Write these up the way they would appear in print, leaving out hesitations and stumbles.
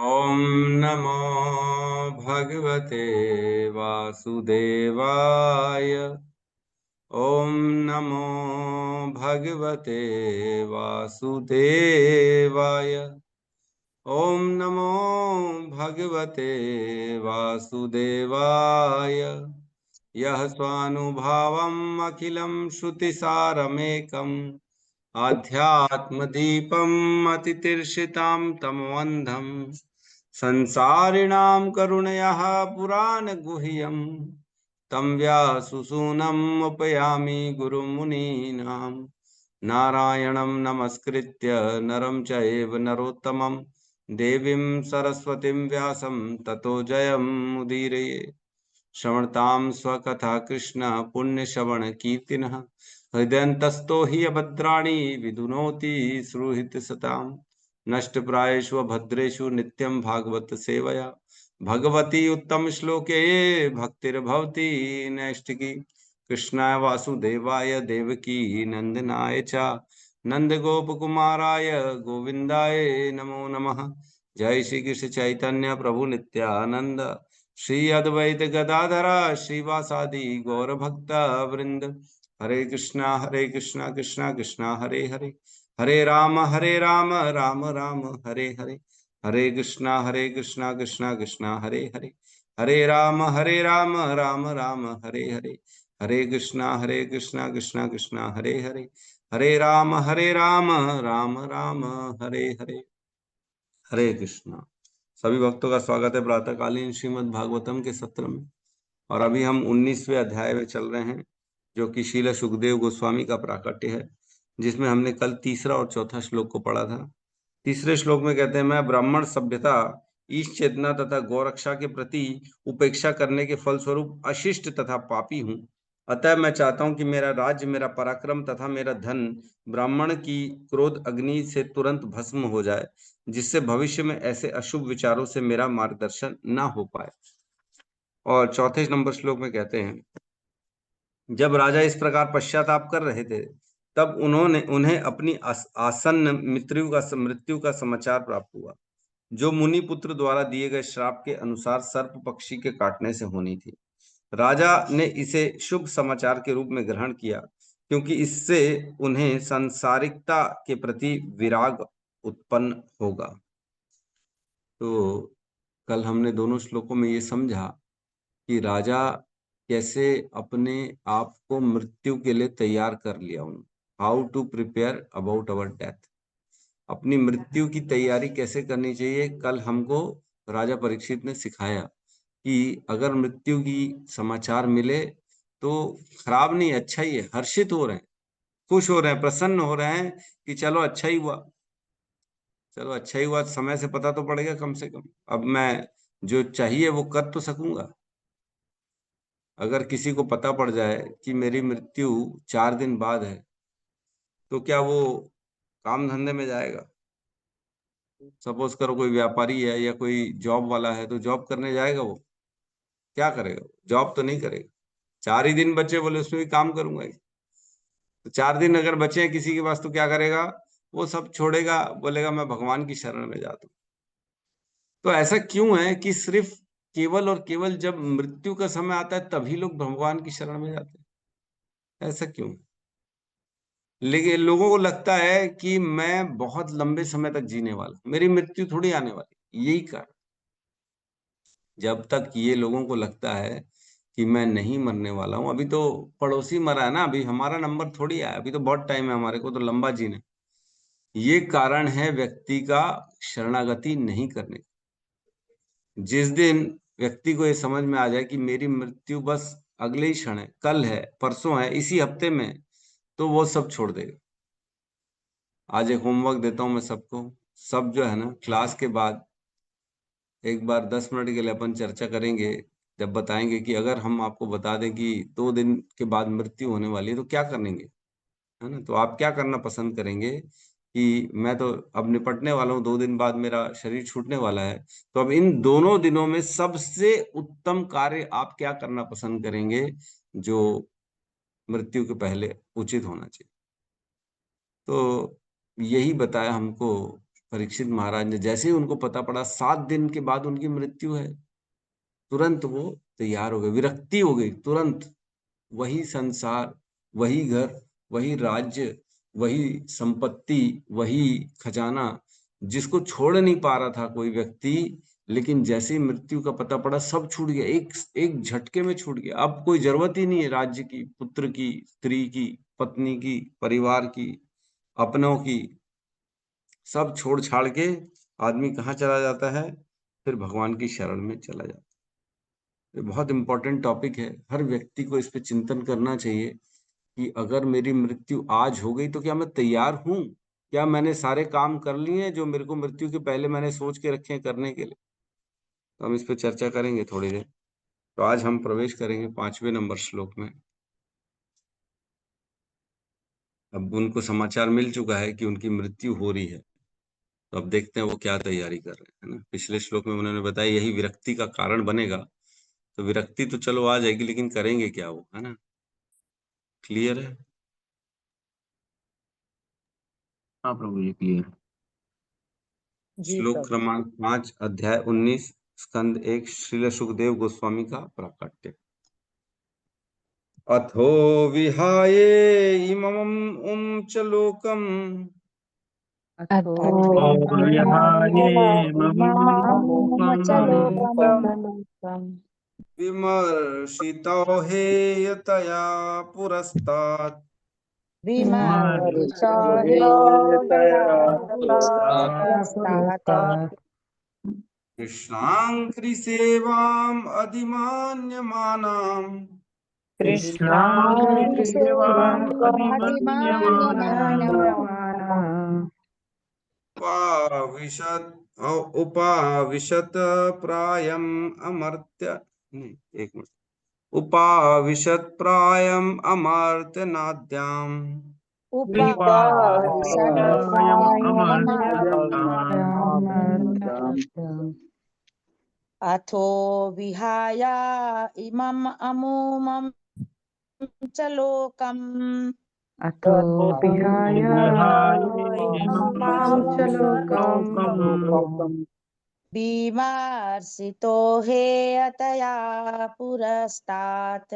ॐ नमो भगवते वासुदेवाय। ॐ नमो भगवते वासुदेवाय। ॐ नमो भगवते वासुदेवाय। यः स्वानुभावम् अखिलं श्रुतिसारमेकम् आध्यात्मदीपम् अतितीर्षितां तमोऽन्धम् संसारिणां करुणयाः पुराणगुह्यम् तं व्याससूनम् उपयामि गुरुमुनीनां। नारायणं नमस्कृत्य नरं चैव नरोत्तमं देवीं सरस्वतीं व्यासं ततो जयमुदीरये। श्रवणतां स्वकथा कृष्ण पुण्यश्रवण कीर्तिनः हृदयन्तस्तो हि अभद्राणि विधुनोति श्रुहित सताम्। नष्टप्रायेषु भद्रेषु नित्यं भागवत सेवया भगवती उत्तम श्लोके भक्तिर्भवति नैष्टिकी। कृष्णाय वासुदेवाय देवकी नंदनाय च नंदगोपकुमाराय गोविंदाय नमो नमः। जय श्री कृष्ण चैतन्य प्रभु नित्यानंद श्री अद्वैत गदाधरा श्रीवासादि गौर भक्त वृंद। हरे कृष्णा कृष्णा कृष्णा हरे हरे, हरे राम राम राम हरे हरे। हरे कृष्णा कृष्णा कृष्णा हरे हरे, हरे राम राम राम हरे हरे। हरे कृष्णा कृष्णा कृष्णा हरे हरे, हरे राम राम राम हरे हरे। हरे कृष्णा। सभी भक्तों का स्वागत है प्रातःकालीन श्रीमद् भागवतम के सत्र में। और अभी हम 19वें अध्याय में चल रहे हैं, जो कि शील सुखदेव गोस्वामी का प्राकट्य है, जिसमें हमने कल तीसरा और चौथा श्लोक को पढ़ा था। तीसरे श्लोक में कहते हैं, मैं ब्राह्मण सभ्यता, ईश चेतना तथा गौरक्षा के प्रति उपेक्षा करने के फलस्वरूप अशिष्ट तथा पापी हूँ। अतः मैं चाहता हूं कि मेरा राज्य, मेरा पराक्रम तथा मेरा धन ब्राह्मण की क्रोध अग्नि से तुरंत भस्म हो जाए, जिससे भविष्य में ऐसे अशुभ विचारों से मेरा मार्गदर्शन न हो पाए। और चौथे नंबर श्लोक में कहते हैं, जब राजा इस प्रकार पश्चाताप कर रहे थे, तब उन्हें अपनी आसन्न मृत्यु का समाचार प्राप्त हुआ, जो मुनि पुत्र द्वारा दिए गए श्राप के अनुसार सर्प पक्षी के काटने से होनी थी। राजा ने इसे शुभ समाचार के रूप में ग्रहण किया, क्योंकि इससे उन्हें सांसारिकता के प्रति विराग उत्पन्न होगा। तो कल हमने दोनों श्लोकों में ये समझा कि राजा कैसे अपने आप को मृत्यु के लिए तैयार कर लिया, how to prepare about our death. अपनी मृत्यु की तैयारी कैसे करनी चाहिए, कल हमको राजा परीक्षित ने सिखाया कि अगर मृत्यु की समाचार मिले तो खराब नहीं, अच्छा ही है। हर्षित हो रहे हैं, खुश हो रहे हैं, प्रसन्न हो रहे हैं कि चलो अच्छा ही हुआ, चलो अच्छा ही हुआ। समय से पता तो पड़ेगा कम से कम, अब मैं जो चाहिए वो कर तो सकूंगा। अगर किसी को पता पड़ जाए कि मेरी मृत्यु 4 दिन बाद है, तो क्या वो काम धंधे में जाएगा? सपोज करो कोई व्यापारी है या कोई जॉब वाला है, तो जॉब करने जाएगा? वो क्या करेगा? जॉब तो नहीं करेगा। 4 ही दिन बचे, बोले उसमें भी काम करूंगा ही। तो 4 दिन अगर बचे हैं किसी के पास, तो क्या करेगा? वो सब छोड़ेगा, बोलेगा मैं भगवान की शरण में जाता हूँ। तो ऐसा क्यों है कि सिर्फ केवल और केवल जब मृत्यु का समय आता है तभी लोग भगवान की शरण में जाते हैं? ऐसा क्यों? लेकिन लोगों को लगता है कि मैं बहुत लंबे समय तक जीने वाला हूं, मेरी मृत्यु थोड़ी आने वाली। यही कारण, जब तक ये लोगों को लगता है कि मैं नहीं मरने वाला हूं, अभी तो पड़ोसी मरा है ना, अभी हमारा नंबर थोड़ी आया, अभी तो बहुत टाइम है, हमारे को तो लंबा जीना है। ये कारण है व्यक्ति का शरणागति नहीं करने का। जिस दिन व्यक्ति को ये समझ में आ जाए कि मेरी मृत्यु बस अगले ही क्षण है, कल है, परसों है, इसी हफ्ते में, तो वो सब छोड़ देगा। आज एक होमवर्क देता हूं मैं सबको, सब जो है ना, क्लास के बाद एक बार 10 मिनट के लिए अपन चर्चा करेंगे। जब बताएंगे कि अगर हम आपको बता दें कि 2 दिन के बाद मृत्यु होने वाली है, तो क्या करेंगे, है ना? तो आप क्या करना पसंद करेंगे कि मैं तो अब निपटने वाला हूँ, 2 दिन बाद मेरा शरीर छूटने वाला है, तो अब इन दोनों दिनों में सबसे उत्तम कार्य आप क्या करना पसंद करेंगे, जो मृत्यु के पहले उचित होना चाहिए? तो यही बताया हमको परीक्षित महाराज ने जैसे ही उनको पता पड़ा 7 दिन के बाद उनकी मृत्यु है, तुरंत वो तैयार हो गए, विरक्ति हो गई तुरंत। वही संसार, वही घर, वही राज्य, वही संपत्ति, वही खजाना, जिसको छोड़ नहीं पा रहा था कोई व्यक्ति, लेकिन जैसे ही मृत्यु का पता पड़ा सब छूट गया, एक झटके में छूट गया। अब कोई जरूरत ही नहीं है राज्य की, पुत्र की, स्त्री की, पत्नी की, परिवार की, अपनों की। सब छोड़ छाड़ के आदमी कहाँ चला जाता है? फिर भगवान की शरण में चला जाता है। ये बहुत इंपॉर्टेंट टॉपिक है, हर व्यक्ति को इस पे चिंतन करना चाहिए कि अगर मेरी मृत्यु आज हो गई तो क्या मैं तैयार हूं? क्या मैंने सारे काम कर लिए हैं जो मेरे को मृत्यु के पहले मैंने सोच के रखे हैं करने के लिए? तो हम इस पे चर्चा करेंगे थोड़ी देर। तो आज हम प्रवेश करेंगे 5वें नंबर श्लोक में। अब उनको समाचार मिल चुका है कि उनकी मृत्यु हो रही है, तो अब देखते हैं वो क्या तैयारी कर रहे हैं, है ना। पिछले श्लोक में उन्होंने बताया यही विरक्ति का कारण बनेगा, तो विरक्ति तो चलो आ जाएगी, लेकिन करेंगे क्या वो, है ना। क्लियर है? हाँ प्रभु, ये क्लियर। श्लोक क्रमांक 5, अध्याय 19, स्कंद 1, श्रील सुखदेव गोस्वामी का प्राकट्य। अथो विहाये इममं च लोकम् विमर्शितो हेयतया पुरस्तात् कृष्णाङ्घ्रिसेवाम् अधिमान्यमानाम् उपाविशत प्रायम् अमर्त्य, नहीं, एक मिनट, उपाविशत प्रायम् अमर्त्य नाद्याम् अथो विहाय इमम् अमूमं च लोकम् विमर्शितो हेयतया पुरस्तात्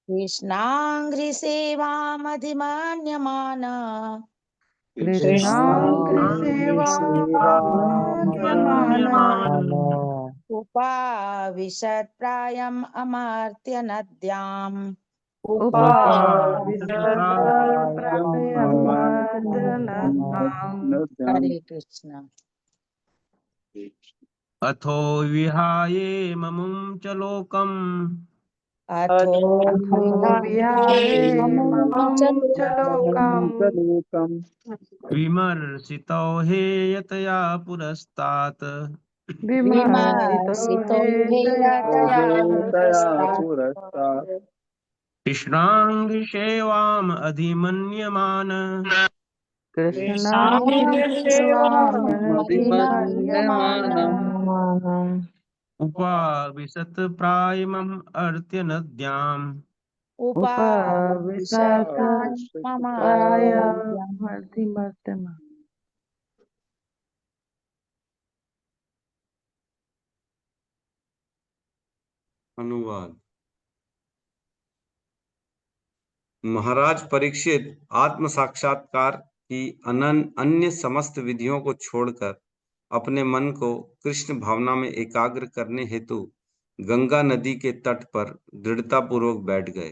कृष्णाङ्घ्रिसेवामधिमान्यमाना उपाविशत् प्रायम् अमर्त्य नद्याम् हरे कृष्ण। अथो विहाये ममुं च लोकम् अथो विहाये ममुं च लोकम् विमर्शितो हेयतया पुरस्तात् विमर्शितो हेयतया पुरस्तात् कृष्णाङ्घ्रिसेवाम् अधिमन्यमान उपाविशत प्रायमम् अर्त्य नद्याम् अनुवाद। महाराज परीक्षित, आत्म साक्षात्कार की अन्य समस्त विधियों को छोड़कर अपने मन को कृष्ण भावना में एकाग्र करने हेतु गंगा नदी के तट पर दृढ़ता पूर्वक बैठ गए,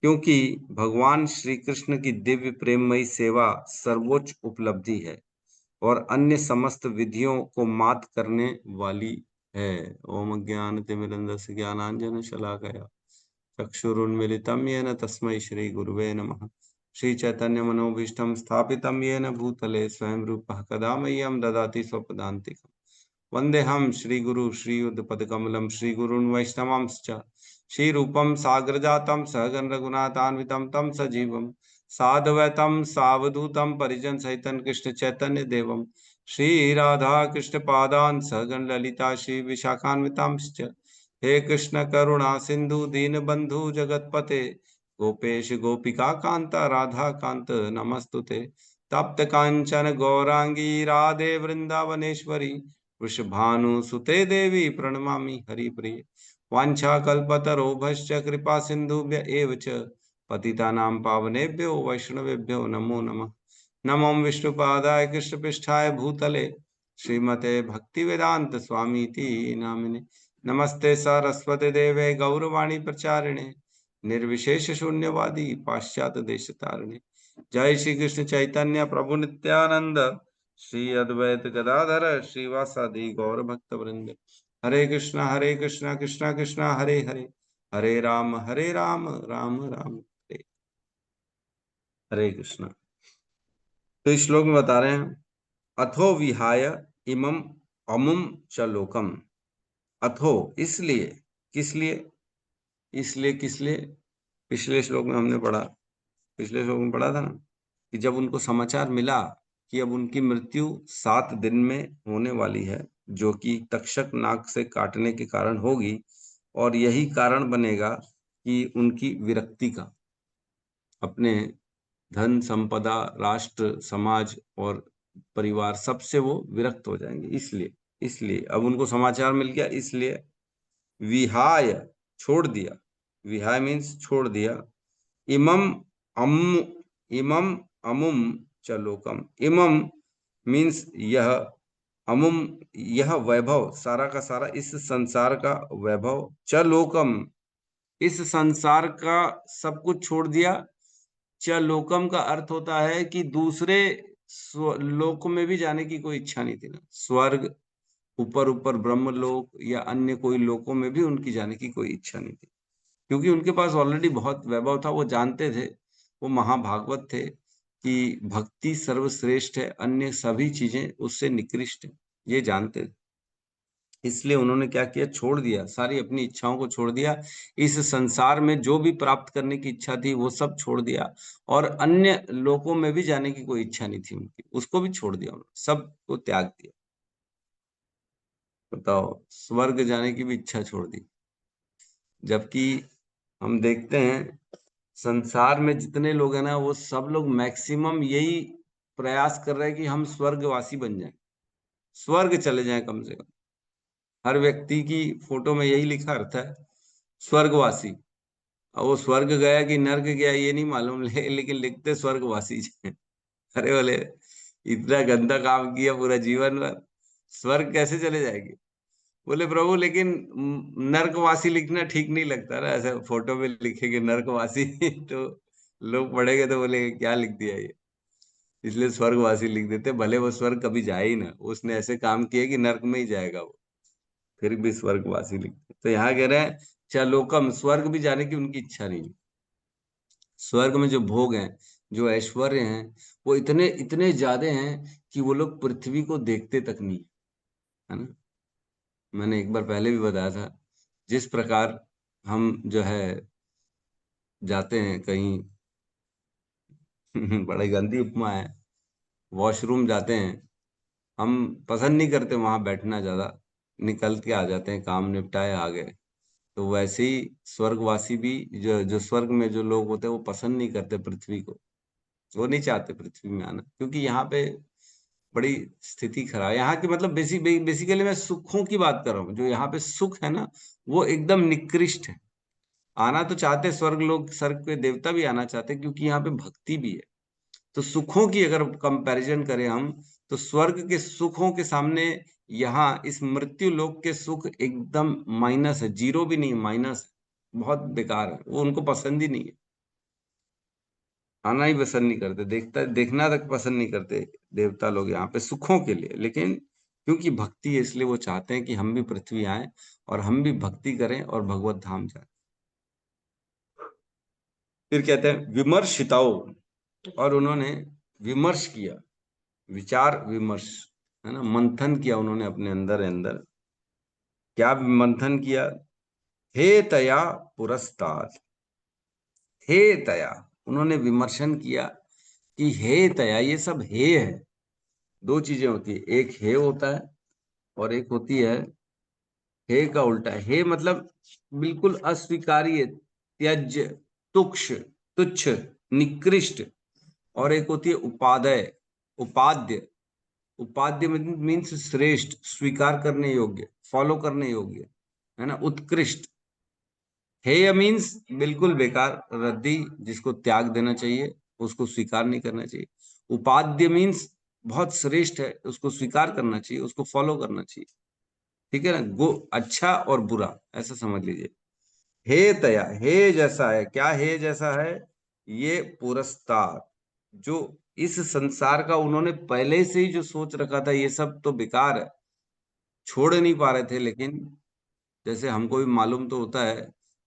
क्योंकि भगवान श्री कृष्ण की दिव्य प्रेममयी सेवा सर्वोच्च उपलब्धि है और अन्य समस्त विधियों को मात करने वाली है। ओम ज्ञानतिमिरन्धस्य ज्ञानांजन शलाकया चक्षुरुन्मीलितं येन तस्मै श्री गुरुवे नमः। श्री चैतन्य मनोभीष्टं स्थापितं येन भूतले स्वयं रूपः कदा मह्यं ददाति स्वपदान्तिकम्। वन्देऽहं श्रीगुरु श्रीयुतपदकमलं श्रीगुरून् वैष्णवांश्च श्रीरूपं साग्रजातं सहगण रघुनाथान्वितं तं सजीवं साद्वैतं सावधूतं परिजन सहितं कृष्ण चैतन्य देवं श्रीराधा कृष्ण पादान् सहगण ललिता श्री विशाखान्वितांश्च। हे कृष्ण करुणा सिंधु दीनबंधु जगतपते गोपेश गोपिका कांत राधा कांत नमस्तुते। तप्त कांचन गौरांगी राधे वृंदावनेश्वरी वृषभानुसुते देवी प्रणमामि हरिप्रिये। वाञ्छाकल्पतरुभ्यश्च कृपा सिन्धुभ्य एव च पतितानां पावनेभ्यो वैष्णवेभ्यो नमो नमः। नमो विष्णुपादाय कृष्णपृष्ठाय भूतले श्रीमते भक्तिवेदांत स्वामीति नामिने। नमस्ते सरस्वती देवे गौरवाणी प्रचारिणे निर्विशेष शून्यवादी पाश्चात्य देश तारिणे। जय श्री कृष्ण चैतन्य प्रभु नित्यानंद श्री अद्वैत गदाधर श्रीवासादि गौर भक्त वृंद। हरे कृष्णा कृष्णा कृष्णा हरे हरे, हरे राम राम राम हरे हरे कृष्णा। तो इस श्लोक में बता रहे हैं अथो विहाय इमम अमुम च लोकम। अथो इसलिए, किस लिए, इसलिए किस लिए, पिछले श्लोक में हमने पढ़ा, पिछले श्लोक में पढ़ा था ना कि जब उनको समाचार मिला कि अब उनकी मृत्यु 7 दिन में होने वाली है, जो कि तक्षक नाग से काटने के कारण होगी, और यही कारण बनेगा कि उनकी विरक्ति का, अपने धन संपदा राष्ट्र समाज और परिवार सबसे वो विरक्त हो जाएंगे। इसलिए अब उनको समाचार मिल गया, इसलिए विहाय छोड़ दिया, विहाय मीन्स छोड़ दिया, इमम अमुम च लोकम। इमम मीन्स यह, अमुम यह वैभव, सारा का सारा इस संसार का वैभव, च लोकम इस संसार का सब कुछ छोड़ दिया। च लोकम का अर्थ होता है कि दूसरे लोक में भी जाने की कोई इच्छा नहीं थी ना, स्वर्ग, ऊपर ऊपर ब्रह्मलोक या अन्य कोई लोकों में भी उनकी जाने की कोई इच्छा नहीं थी, क्योंकि उनके पास ऑलरेडी बहुत वैभव था। वो जानते थे, वो महाभागवत थे कि भक्ति सर्वश्रेष्ठ है, अन्य सभी चीजें उससे निकृष्ट है, ये जानते थे। इसलिए उन्होंने क्या किया, छोड़ दिया, सारी अपनी इच्छाओं को छोड़ दिया। इस संसार में जो भी प्राप्त करने की इच्छा थी वो सब छोड़ दिया, और अन्य लोकों में भी जाने की कोई इच्छा नहीं थी उनकी, उसको भी छोड़ दिया, उन्होंने सब को त्याग दिया। बताओ, स्वर्ग जाने की भी इच्छा छोड़ दी। जबकि हम देखते हैं संसार में जितने लोग हैं ना, वो सब लोग मैक्सिमम यही प्रयास कर रहे हैं कि हम स्वर्गवासी बन जाएं, स्वर्ग चले जाएं कम से कम। हर व्यक्ति की फोटो में यही लिखा रहता है, स्वर्गवासी। अब वो स्वर्ग गया कि नर्क गया ये नहीं मालूम, लेकिन लिखते स्वर्गवासी। अरे बोले, इतना गंदा काम किया पूरा जीवन भर, स्वर्ग कैसे चले जाएंगे? बोले प्रभु लेकिन नर्कवासी लिखना ठीक नहीं लगता ना, ऐसे फोटो में लिखेंगे नर्कवासी तो लोग पढ़ेंगे तो बोले क्या लिख दिया ये, इसलिए स्वर्गवासी लिख देते, भले वो स्वर्ग कभी जाए ही ना, उसने ऐसे काम किए कि नर्क में ही जाएगा वो, फिर भी स्वर्गवासी लिखते। तो यहाँ कह रहे हैं चलोकम, स्वर्ग भी जाने की उनकी इच्छा नहीं। स्वर्ग में जो भोग हैं, जो ऐश्वर्य हैं, वो इतने इतने ज्यादा हैं कि वो लोग पृथ्वी को देखते तक नहीं, है ना। मैंने एक बार पहले भी बताया था, जिस प्रकार हम जो है जाते हैं कहीं बड़ी गंदी उपमा है, वॉशरूम जाते हैं, हम पसंद नहीं करते वहां बैठना ज्यादा, निकल के आ जाते हैं, काम निपटाए आ गए। तो वैसे ही स्वर्गवासी भी, जो जो स्वर्ग में जो लोग होते हैं वो पसंद नहीं करते पृथ्वी को, वो नहीं चाहते पृथ्वी में आना, क्योंकि यहाँ पे बड़ी स्थिति खराब है। यहाँ की मतलब बेसिकली मैं सुखों की बात कर रहा हूँ, जो यहाँ पे सुख है ना, वो एकदम निकृष्ट है। आना तो चाहते स्वर्ग लोग, स्वर्ग के देवता भी आना चाहते, क्योंकि यहाँ पे भक्ति भी है। तो सुखों की अगर कंपैरिजन करें हम, तो स्वर्ग के सुखों के सामने यहाँ इस मृत्यु लोक के सुख एकदम माइनस है, जीरो भी नहीं, माइनस, बहुत बेकार है, वो उनको पसंद ही नहीं है, आना ही पसंद नहीं करते, देखना तक पसंद नहीं करते देवता लोग यहाँ पे सुखों के लिए। लेकिन क्योंकि भक्ति है, इसलिए वो चाहते हैं कि हम भी पृथ्वी आए और हम भी भक्ति करें और भगवत धाम जाए। फिर कहते हैं विमर्शिताओ, और उन्होंने विमर्श किया, विचार विमर्श, है ना, मंथन किया उन्होंने अपने अंदर अंदर। क्या मंथन किया? हे तया पुरस्ताद, हे तया, उन्होंने विमर्शन किया कि हे तया, ये सब हे है। दो चीजें होती है, एक हे होता है और एक होती है हे का उल्टा। हे मतलब बिल्कुल अस्वीकार्य, त्यज्य, तुक्ष, तुच्छ, निकृष्ट, और एक होती है उपादय, उपाद्य। उपाद्य मीन्स श्रेष्ठ, स्वीकार करने योग्य, फॉलो करने योग्य, है ना। उत्कृष्ट, हेय मीन्स बिल्कुल बेकार, रद्दी, जिसको त्याग देना चाहिए, उसको स्वीकार नहीं करना चाहिए। उपाद्य मीन्स बहुत श्रेष्ठ है, उसको स्वीकार करना चाहिए, उसको फॉलो करना चाहिए, ठीक है ना। गो अच्छा और बुरा ऐसा समझ लीजिए। हे तया, हे जैसा है, क्या हे जैसा है, ये पुरस्ताद, जो इस संसार का उन्होंने पहले से ही जो सोच रखा था ये सब तो बेकार है, छोड़ नहीं पा रहे थे। लेकिन जैसे हमको भी मालूम तो होता है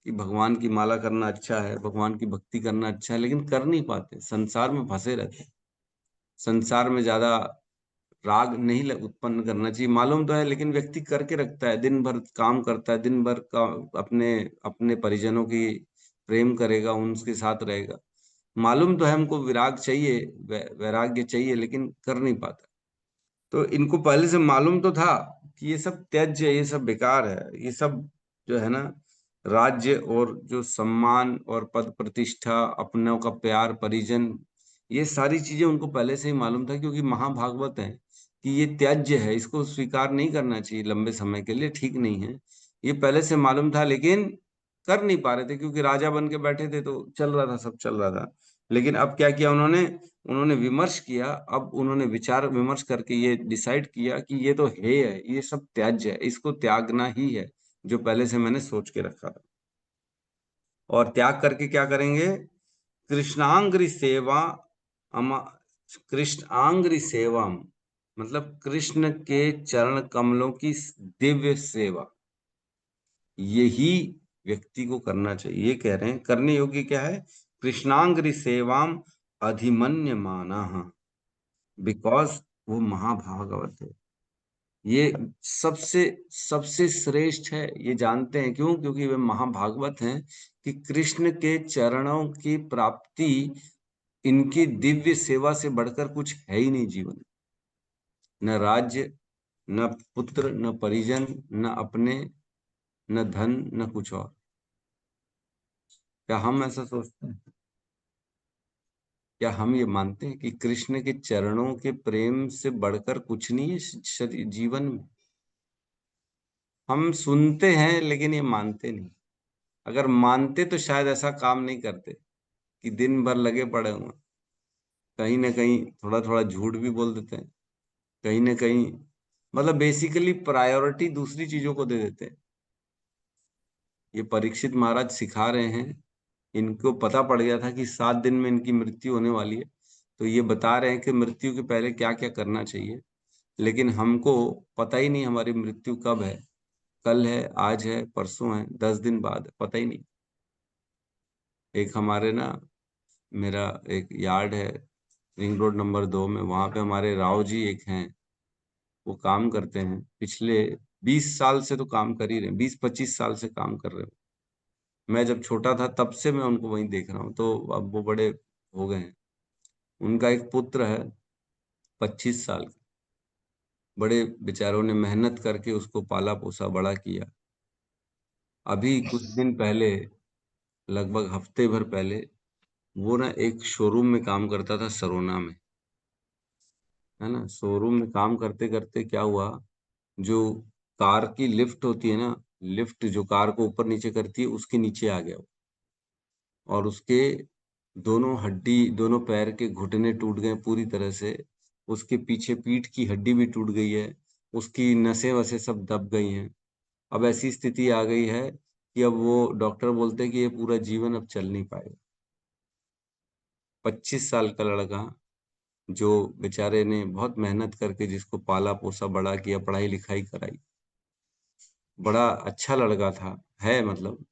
कि भगवान की माला करना अच्छा है, भगवान की भक्ति करना अच्छा है, लेकिन कर नहीं पाते, संसार में फंसे रहते हैं। संसार में ज्यादा राग नहीं उत्पन्न करना चाहिए, मालूम तो है, लेकिन व्यक्ति करके रखता है, दिन भर काम करता है, दिन भर का अपने अपने परिजनों की प्रेम करेगा, उनके साथ रहेगा। मालूम तो है हमको विराग चाहिए, वैराग्य चाहिए, लेकिन कर नहीं पाता। तो इनको पहले से मालूम तो था कि ये सब त्याज्य है, ये सब बेकार है, ये सब जो है ना, राज्य और जो सम्मान और पद प्रतिष्ठा, अपनों का प्यार, परिजन, ये सारी चीजें उनको पहले से ही मालूम था, क्योंकि महाभागवत है कि ये त्याज्य है, इसको स्वीकार नहीं करना चाहिए लंबे समय के लिए, ठीक नहीं है, ये पहले से मालूम था। लेकिन कर नहीं पा रहे थे, क्योंकि राजा बन के बैठे थे तो चल रहा था, सब चल रहा था। लेकिन अब क्या किया उन्होंने, उन्होंने विमर्श किया, अब उन्होंने विचार विमर्श करके ये डिसाइड किया कि ये तो है, ये सब त्याज्य है, इसको त्यागना ही है, जो पहले से मैंने सोच के रखा था। और त्याग करके क्या करेंगे, कृष्णांग्रि सेवा, अमा कृष्णांग्रि सेवा, मतलब कृष्ण के चरण कमलों की दिव्य सेवा, यही व्यक्ति को करना चाहिए। ये कह रहे हैं करने योग्य क्या है, कृष्णांग्रि सेवाम अधिमन्य माना, बिकॉज वो महाभागवत है, ये सबसे सबसे श्रेष्ठ है, ये जानते हैं क्यों, क्योंकि वे महाभागवत हैं, कि कृष्ण के चरणों की प्राप्ति, इनकी दिव्य सेवा से बढ़कर कुछ है ही नहीं जीवन में। न राज्य, न पुत्र, न परिजन, न अपने, न धन, न कुछ और। क्या हम ऐसा सोचते हैं? क्या हम ये मानते हैं कि कृष्ण के चरणों के प्रेम से बढ़कर कुछ नहीं है जीवन में? हम सुनते हैं लेकिन ये मानते नहीं। अगर मानते तो शायद ऐसा काम नहीं करते कि दिन भर लगे पड़े हुए, कहीं ना कहीं थोड़ा थोड़ा झूठ भी बोल देते हैं, कहीं ना कहीं, मतलब बेसिकली प्रायोरिटी दूसरी चीजों को दे देते हैं। ये परीक्षित महाराज सिखा रहे हैं, इनको पता पड़ गया था कि 7 दिन में इनकी मृत्यु होने वाली है, तो ये बता रहे हैं कि मृत्यु के पहले क्या क्या करना चाहिए। लेकिन हमको पता ही नहीं हमारी मृत्यु कब है, कल है, आज है, परसों है, 10 दिन बाद है, पता ही नहीं। एक हमारे ना, मेरा एक यार्ड है रिंग रोड नंबर 2 में, वहां पे हमारे राव जी एक हैं, वो काम करते हैं, पिछले 20 साल से तो काम कर ही रहे हैं, 20-25 साल से काम कर रहे हैं। मैं जब छोटा था तब से मैं उनको वहीं देख रहा हूँ, तो अब वो बड़े हो गए हैं। उनका एक पुत्र है 25 साल का, बड़े बेचारों ने मेहनत करके उसको पाला पोसा बड़ा किया। अभी कुछ दिन पहले, लगभग हफ्ते भर पहले, वो ना एक शोरूम में काम करता था सरोना में, है ना। शोरूम में काम करते करते क्या हुआ, जो कार की लिफ्ट होती है ना, लिफ्ट जो कार को ऊपर नीचे करती है, उसके नीचे आ गया वो। और उसके दोनों हड्डी, दोनों पैर के घुटने टूट गए पूरी तरह से, उसके पीछे पीठ की हड्डी भी टूट गई है, उसकी नसें वसें सब दब गई हैं। अब ऐसी स्थिति आ गई है कि अब वो डॉक्टर बोलते हैं कि ये पूरा जीवन अब चल नहीं पाएगा। 25 साल का लड़का, जो बेचारे ने बहुत मेहनत करके जिसको पाला पोसा बड़ा किया, पढ़ाई लिखाई कराई, बड़ा अच्छा लड़का था, है मतलब,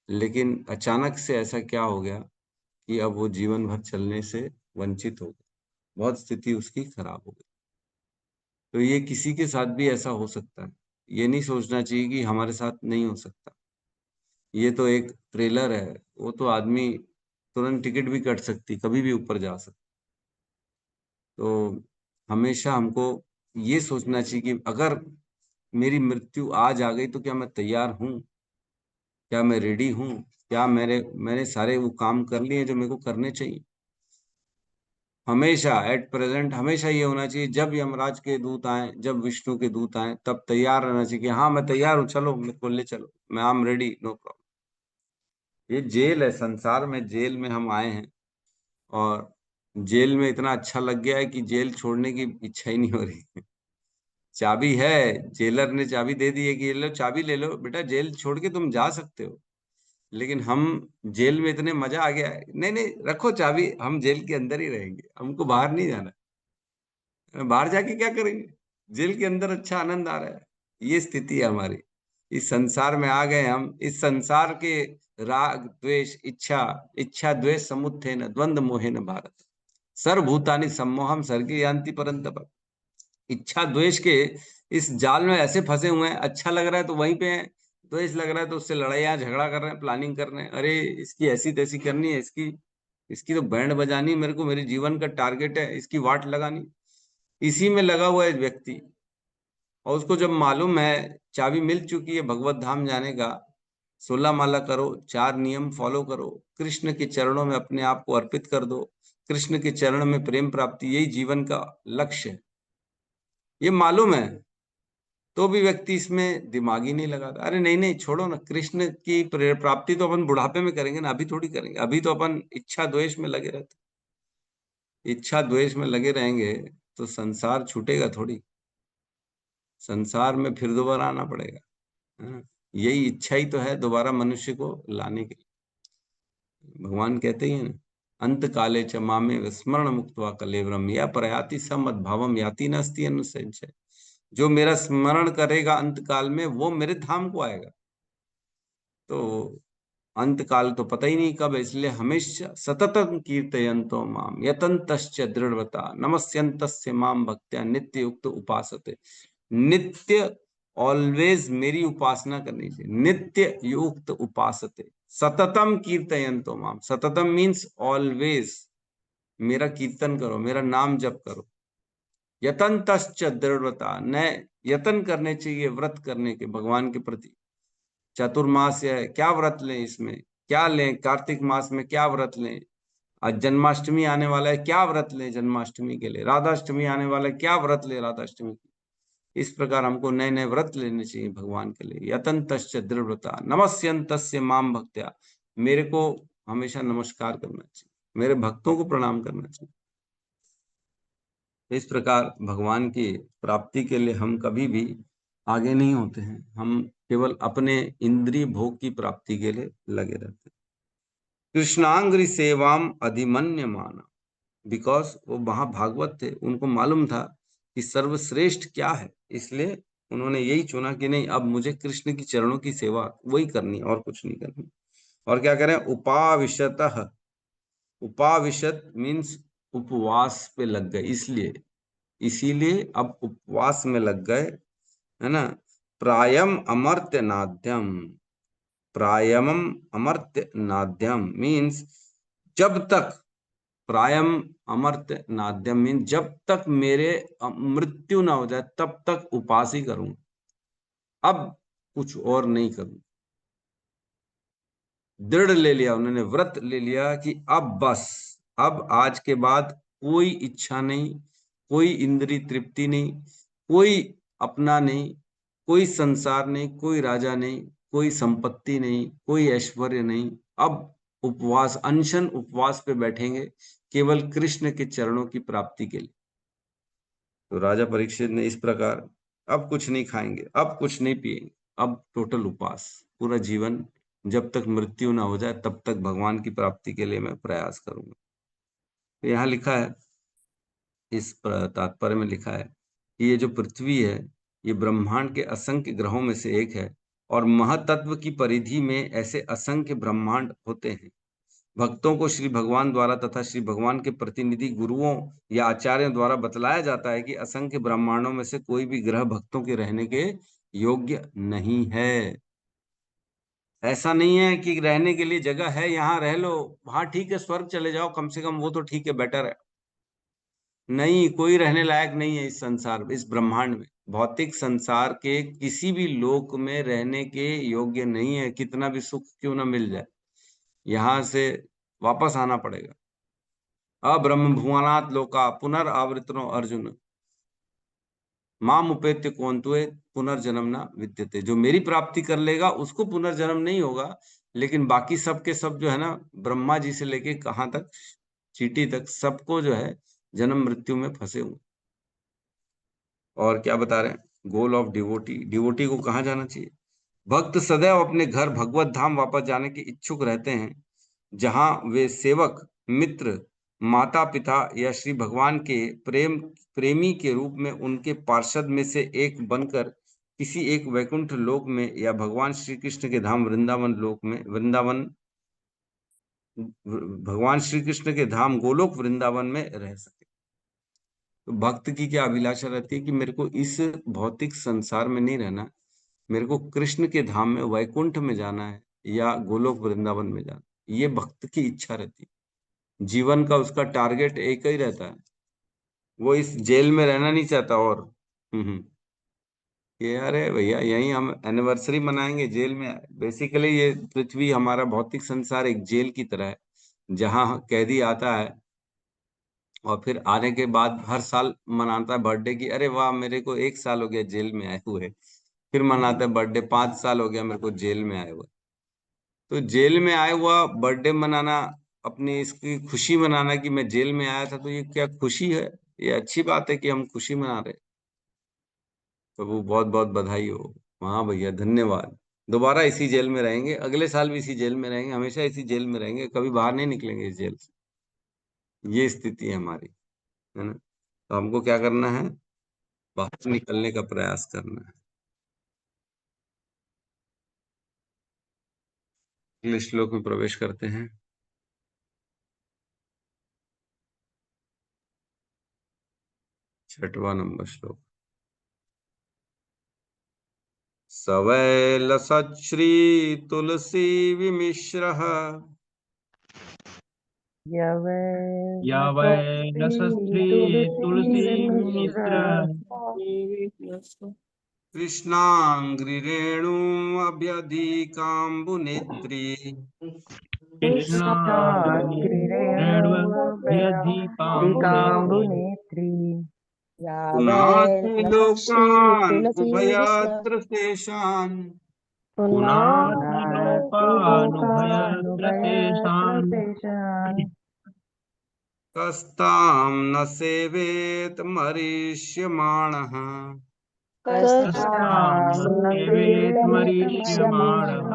लेकिन अचानक से ऐसा क्या हो गया कि अब वो जीवन भर चलने से वंचित हो गया, बहुत स्थिति उसकी खराब हो गई। तो ये किसी के साथ भी ऐसा हो सकता है, ये नहीं सोचना चाहिए कि हमारे साथ नहीं हो सकता। ये तो एक ट्रेलर है, वो तो आदमी तुरंत टिकट भी कट सकती, कभी भी ऊपर जा सकता। तो हमेशा हमको ये सोचना चाहिए कि अगर मेरी मृत्यु आज आ गई तो क्या मैं तैयार हूँ, क्या मैं रेडी हूँ, क्या मैंने सारे वो काम कर लिए जो मेरे को करने चाहिए? हमेशा एट प्रेजेंट हमेशा ये होना चाहिए, जब यमराज के दूत आए, जब विष्णु के दूत आए, तब तैयार रहना चाहिए कि हाँ मैं तैयार हूँ, चलो मेरे को ले चलो, मैं I am ready, no problem. ये जेल है, संसार में जेल में हम आए हैं, और जेल में इतना अच्छा लग गया है कि जेल छोड़ने की इच्छा ही नहीं हो रही। चाबी है, जेलर ने चाबी दे दी है कि ये लो चाबी ले लो बेटा, जेल छोड़ के तुम जा सकते हो। लेकिन हम जेल में इतने मजा आ गया है, नहीं नहीं रखो चाबी, हम जेल के अंदर ही रहेंगे, हमको बाहर नहीं जाना। बाहर जाके क्या करेंगे? जेल के अंदर अच्छा आनंद आ रहा है। ये स्थिति है हमारी। इस संसार में आ गए हम, इस संसार के राग द्वेष इच्छा, इच्छा द्वेष समुत्थेन द्वंद्व मोहेन भारत सर्वभूतानि सम्मोहम सर्गे यान्ति परन्तप। इच्छा द्वेष के इस जाल में ऐसे फंसे हुए हैं, अच्छा लग रहा है तो वहीं पे है, द्वेष लग रहा है तो उससे लड़ाइयाँ झगड़ा कर रहे हैं, प्लानिंग कर रहे हैं, अरे इसकी ऐसी तैसी करनी है, इसकी इसकी तो बैंड बजानी है, मेरे को मेरे जीवन का टारगेट है, इसकी वाट लगानी। इसी में लगा हुआ है व्यक्ति, और उसको जब मालूम है, चाबी मिल चुकी है भगवत धाम जाने का, 16 माला करो, 4 नियम फॉलो करो, कृष्ण के चरणों में अपने आप को अर्पित कर दो, कृष्ण के चरण में प्रेम प्राप्ति, यही जीवन का लक्ष्य है, ये मालूम है, तो भी व्यक्ति इसमें दिमाग ही नहीं लगाता। अरे नहीं नहीं छोड़ो ना, कृष्ण की प्राप्ति तो अपन बुढ़ापे में करेंगे ना, अभी थोड़ी करेंगे, अभी तो अपन इच्छा द्वेष में लगे रहते, इच्छा द्वेष में लगे रहेंगे तो संसार छूटेगा थोड़ी, संसार में फिर दोबारा आना पड़ेगा। हाँ, यही इच्छा ही तो है दोबारा मनुष्य को लाने की। भगवान कहते ही है ना, अंत काले च मामे विस्मरण मुक्त्वा कलेवरम या प्रयाति समद्भावम याति नास्ति अनुसंशय। जो मेरा स्मरण करेगा अंत काल में, वो मेरे धाम को आएगा। तो अंत काल तो पता ही नहीं कब है, इसलिए हमेशा सततम कीर्तयन्तो माम यतन्तश्च दृढ़वता नमस्यन्तस्य माम भक्त्या नित्य युक्त उपासते। नित्य ऑलवेज मेरी उपासना करनी चाहिए, नित्य युक्त उपासते सततम कीर्तयन्तो माम। सततम मीन्स ऑलवेज मेरा कीर्तन करो, मेरा नाम जप करो। यतन्तश्च दृढ़वता, न यतन करने चाहिए व्रत करने के भगवान के प्रति। चतुर्मास है, क्या व्रत लें, इसमें क्या लें, कार्तिक मास में क्या व्रत लें, आज जन्माष्टमी आने वाला है, क्या व्रत लें जन्माष्टमी के लिए, राधाष्टमी आने वाला है, क्या व्रत लें राधाष्टमी के। इस प्रकार हमको नए नए व्रत लेने चाहिए भगवान के लिए। यतन्तश्च दृढ़व्रता नमस्यन्तस्य माम भक्त्या, मेरे को हमेशा नमस्कार करना चाहिए, मेरे भक्तों को प्रणाम करना चाहिए। इस प्रकार भगवान की प्राप्ति के लिए हम कभी भी आगे नहीं होते हैं, हम केवल अपने इंद्रिय भोग की प्राप्ति के लिए लगे रहते हैं। कृष्णांग्री सेवाम अधिमन्य माना, बिकॉज वो महाभागवत थे, उनको मालूम था कि सर्वश्रेष्ठ क्या है, इसलिए उन्होंने यही चुना कि नहीं, अब मुझे कृष्ण की चरणों की सेवा वही करनी और कुछ नहीं करनी। और क्या करें, उपाविशतः, उपाविशत मीन्स उपवास पे लग गए, इसलिए इसीलिए अब उपवास में लग गए, है ना। प्रायम अमर्त्य नाद्यम, प्रायम अमर्त्य नाद्यम मीन्स जब तक, प्रायम अमर्त्य नाद्यम मीन जब तक मेरे मृत्यु ना हो जाए तब तक उपास ही करूं, अब कुछ और नहीं करूं। दृढ़ ले लिया उन्होंने, व्रत ले लिया कि अब बस, अब आज के बाद कोई इच्छा नहीं, कोई इंद्रिय तृप्ति नहीं, कोई अपना नहीं, कोई संसार नहीं, कोई राजा नहीं, कोई संपत्ति नहीं, कोई ऐश्वर्य नहीं। अब उपवास, अनशन उपवास पे बैठेंगे केवल कृष्ण के चरणों की प्राप्ति के लिए। तो राजा परीक्षित ने इस प्रकार, अब कुछ नहीं खाएंगे, अब कुछ नहीं पिएंगे, अब टोटल उपवास, पूरा जीवन जब तक मृत्यु ना हो जाए तब तक भगवान की प्राप्ति के लिए मैं प्रयास करूंगा। तो यहाँ लिखा है, इस तात्पर्य में लिखा है कि ये जो पृथ्वी है, ये ब्रह्मांड के असंख्य ग्रहों में से एक है, और महतत्व की परिधि में ऐसे असंख्य ब्रह्मांड होते हैं। भक्तों को श्री भगवान द्वारा तथा श्री भगवान के प्रतिनिधि गुरुओं या आचार्यों द्वारा बतलाया जाता है कि असंख्य ब्रह्मांडों में से कोई भी ग्रह भक्तों के रहने के योग्य नहीं है। ऐसा नहीं है कि रहने के लिए जगह है, यहाँ रह लो, हाँ ठीक है स्वर्ग चले जाओ कम से कम, वो तो ठीक है, बेटर है। नहीं, कोई रहने लायक नहीं है इस संसार, इस ब्रह्मांड में, भौतिक संसार के किसी भी लोक में रहने के योग्य नहीं है, कितना भी सुख क्यों ना मिल जाए। यहाँ से वापस आना पड़ेगा। अब्रह्म भुवनात् लोका पुनरावृत्तो अर्जुन माम उपेत्य कौन्त्वे पुनर्जन्म न विद्यते। जो मेरी प्राप्ति कर लेगा उसको पुनर्जन्म नहीं होगा, लेकिन बाकी सब के सब जो है ना, ब्रह्मा जी से लेके कहाँ तक, चींटी तक, सबको जो है जन्म मृत्यु में फंसे हुए। और क्या बता रहे हैं, गोल ऑफ डिवोटी, डिवोटी को कहाँ जाना चाहिए? भक्त सदैव अपने घर भगवत धाम वापस जाने के इच्छुक रहते हैं, जहां वे सेवक, मित्र, माता पिता या श्री भगवान के प्रेमी के रूप में उनके पार्षद में से एक बनकर किसी एक वैकुंठ लोक में या भगवान श्री कृष्ण के धाम वृंदावन लोक में, भगवान श्री कृष्ण के धाम गोलोक वृंदावन में रह सके। तो भक्त की क्या अभिलाषा रहती है कि मेरे को इस भौतिक संसार में नहीं रहना, मेरे को कृष्ण के धाम में वैकुंठ में जाना है या गोलोक वृंदावन में जाना। ये भक्त की इच्छा रहती है। जीवन का उसका टारगेट एक ही रहता है, वो इस जेल में रहना नहीं चाहता। और ये अरे भैया यही हम एनिवर्सरी मनाएंगे जेल में। बेसिकली ये पृथ्वी, हमारा भौतिक संसार एक जेल की तरह है, जहां कैदी आता है और फिर आने के बाद हर साल मनाता है बर्थडे की, अरे वाह मेरे को 1 साल हो गया जेल में आए हुए। फिर मनाता है बर्थडे, 5 साल हो गया मेरे को जेल में आए हुए। तो जेल में आया हुआ बर्थडे मनाना, अपनी इसकी खुशी मनाना कि मैं जेल में आया था, तो ये क्या खुशी है? ये अच्छी बात है कि हम खुशी मना रहे। प्रभु बहुत बहुत बधाई हो। हाँ भैया धन्यवाद। दोबारा इसी जेल में रहेंगे, अगले साल भी इसी जेल में रहेंगे, हमेशा इसी जेल में रहेंगे, कभी बाहर नहीं निकलेंगे इस जेल से। ये स्थिति है हमारी, है ना। तो हमको क्या करना है? बाहर निकलने का प्रयास करना है। अगले श्लोक में प्रवेश करते हैं। 6वां नंबर श्लोक। स वै लसच्छ्री तुलसी विमिश्रः या वै लसस्त्री तुलसी मिश्र कृष्णाङ्घ्रिरेणुमभ्यधिकाम्बुनेत्री कृष्णा रेण्वभ्यधिकाम्बुनेत्री या पुनाति वै श्री लोकान् तुलसी मिश्र उभयत्र शेषान् पुनाति लोकानुभयत्र शेषान् कस्तां न सेवेत मरीष्यमाणः कस्तां न सेवेत् मरीष्यमाणः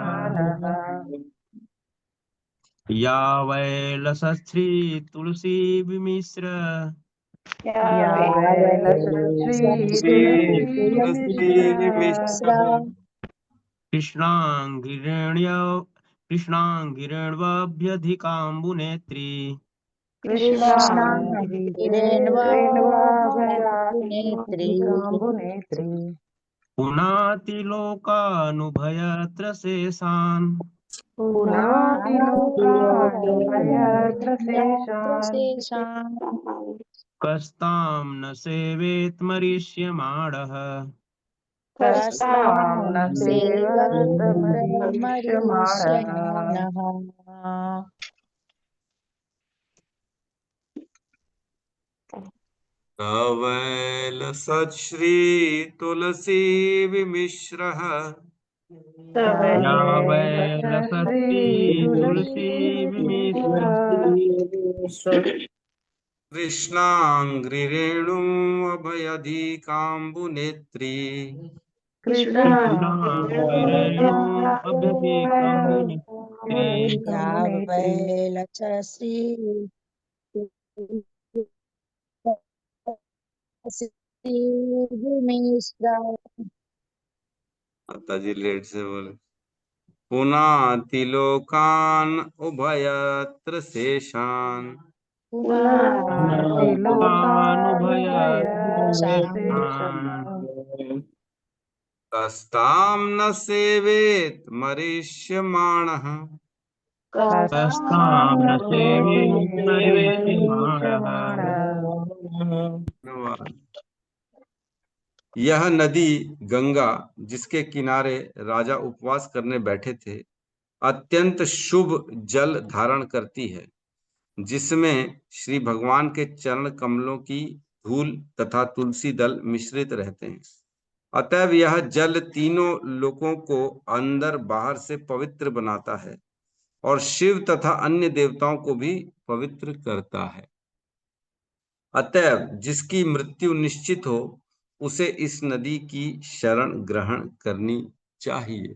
या वै लसस्त्री तुलसी विमिश्र तुलसी विमिश्रः कृष्णाङ्गिरेण्वभ्यधिकाम्बुनेत्री कृष्णाङ्गिरेण्वाभयाकुनेत्री पुनाति लोकानुभयत्र शेषान् शेषान् कस्तां न सेवेत् मरीष्यमाणः कस्तां सेवतमरीष्यमाणः। कवैलसच्छ्री तुलसी विमिश्रः या वै लसस्ती तुलसी विमिश्र कृष्णाङ्घ्रिरेणुमभयधिकाम्बुनेत्री कृष्णाङ्गिरेणु अभ्यधिकम्बुनेत्री या वै लसस्त्री मिश्रा माताजी लेट से बोले। पुनाति लोकान् उभयत्र शेषान् लोकानुभयत्र शेषान् कस्तां न सेवेत् मरीष्यमाणः कस्तां न सेवेत् मरीष्यमाणः यह नदी गंगा, जिसके किनारे राजा उपवास करने बैठे थे, अत्यंत शुभ जल धारण करती है, जिसमें श्री भगवान के चरण कमलों की धूल तथा तुलसी दल मिश्रित रहते हैं। अतएव यह जल तीनों लोकों को अंदर बाहर से पवित्र बनाता है और शिव तथा अन्य देवताओं को भी पवित्र करता है। अतएव जिसकी मृत्यु निश्चित हो, उसे इस नदी की शरण ग्रहण करनी चाहिए।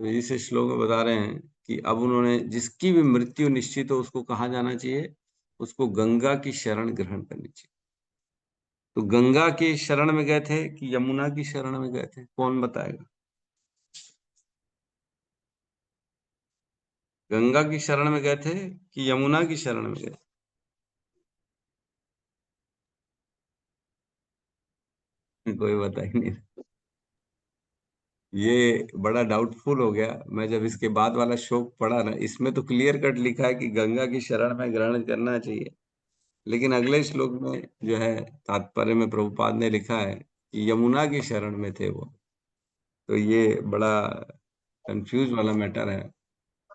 तो इस श्लोक में बता रहे हैं कि अब उन्होंने जिसकी भी मृत्यु निश्चित हो उसको कहाँ जाना चाहिए, उसको गंगा की शरण ग्रहण करनी चाहिए। तो गंगा की शरण में गए थे कि यमुना की शरण में गए थे, कौन बताएगा? गंगा की शरण में गए थे कि यमुना की शरण में गए? कोई बता ही नहीं। ये बड़ा डाउटफुल हो गया। मैं जब इसके बाद वाला श्लोक पढ़ा ना, इसमें तो क्लियर कट लिखा है कि गंगा की शरण में ग्रहण करना चाहिए, लेकिन अगले श्लोक में जो है तात्पर्य में प्रभुपाद ने लिखा है कि यमुना की शरण में थे वो। तो ये बड़ा कंफ्यूज वाला मैटर है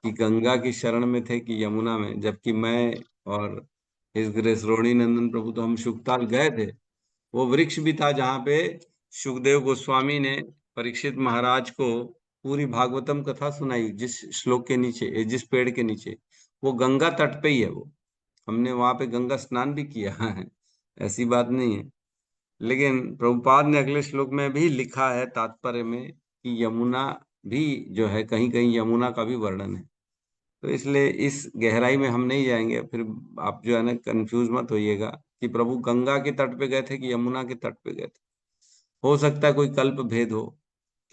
कि गंगा की शरण में थे कि यमुना में, जबकि मैं और हिज ग्रेस रोहिणी नंदन प्रभु तो हम शुकताल गए थे। वो वृक्ष भी था जहाँ पे सुखदेव गोस्वामी ने परीक्षित महाराज को पूरी भागवतम कथा सुनाई, जिस श्लोक के नीचे, जिस पेड़ के नीचे। वो गंगा तट पे ही है वो। हमने वहां पे गंगा स्नान भी किया है, ऐसी बात नहीं है। लेकिन प्रभुपाद ने अगले श्लोक में भी लिखा है तात्पर्य में कि यमुना भी जो है, कहीं कहीं यमुना का भी वर्णन है। तो इसलिए इस गहराई में हम नहीं जाएंगे। फिर आप जो है ना कंफ्यूज मत होइएगा कि प्रभु गंगा के तट पे गए थे कि यमुना के तट पे गए थे। हो सकता है कोई कल्प भेद हो,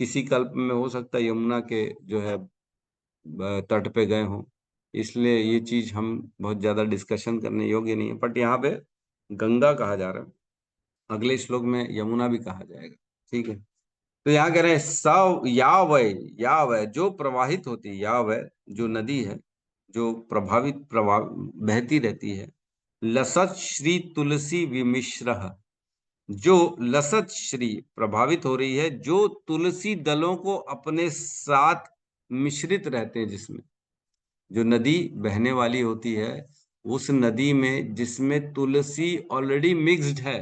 किसी कल्प में हो सकता है यमुना के जो है तट पे गए हों। इसलिए ये चीज हम बहुत ज्यादा डिस्कशन करने योग्य नहीं है। बट यहाँ पे गंगा कहा जा रहा है, अगले श्लोक में यमुना भी कहा जाएगा। ठीक है। तो यहाँ कह रहे हैं या वह जो प्रवाहित होती है, या वह जो नदी है जो प्रवाह बहती रहती है, लसत श्री तुलसी विमिश्र, जो लसत श्री प्रभावित हो रही है, जो तुलसी दलों को अपने साथ मिश्रित रहते हैं, जिसमें जो नदी बहने वाली होती है, उस नदी में जिसमें तुलसी ऑलरेडी मिक्स्ड है,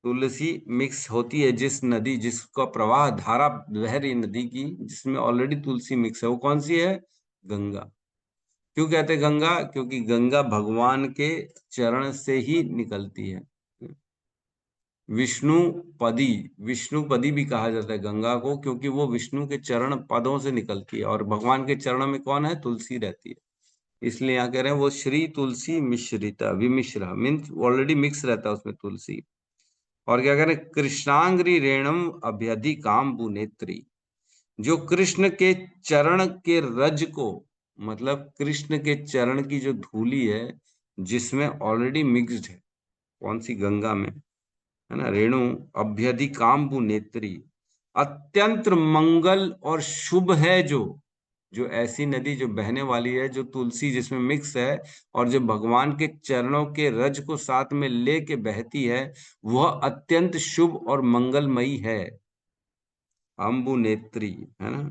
तुलसी मिक्स होती है, जिस नदी जिसका प्रवाह धारा बह रही नदी की, जिसमें ऑलरेडी तुलसी मिक्स है, वो कौन सी है? गंगा। क्यों कहते हैं गंगा? क्योंकि गंगा भगवान के चरण से ही निकलती है। विष्णुपदी, विष्णुपदी भी कहा जाता है गंगा को, क्योंकि वो विष्णु के चरण पदों से निकलती है, और भगवान के चरणों में कौन है? तुलसी रहती है। इसलिए यहाँ कह रहे हैं वो श्री तुलसी मिश्रिता, विमिश्रा मीन्स ऑलरेडी मिक्स रहता है उसमें तुलसी। और क्या कह रहे हैं? कृष्णांग्री रेणम अभ्यधि काम्बु नेत्री, जो कृष्ण के चरण के रज को, मतलब कृष्ण के चरण की जो धूली है, जिसमें ऑलरेडी मिक्स्ड है, कौन सी? गंगा में, है ना। रेणु अभ्यधि काम्बु नेत्री, अत्यंत मंगल और शुभ है, जो जो ऐसी नदी जो बहने वाली है, जो तुलसी जिसमें मिक्स है, और जो भगवान के चरणों के रज को साथ में लेके बहती है, वह अत्यंत शुभ और मंगलमयी है। अम्बु नेत्री, है ना,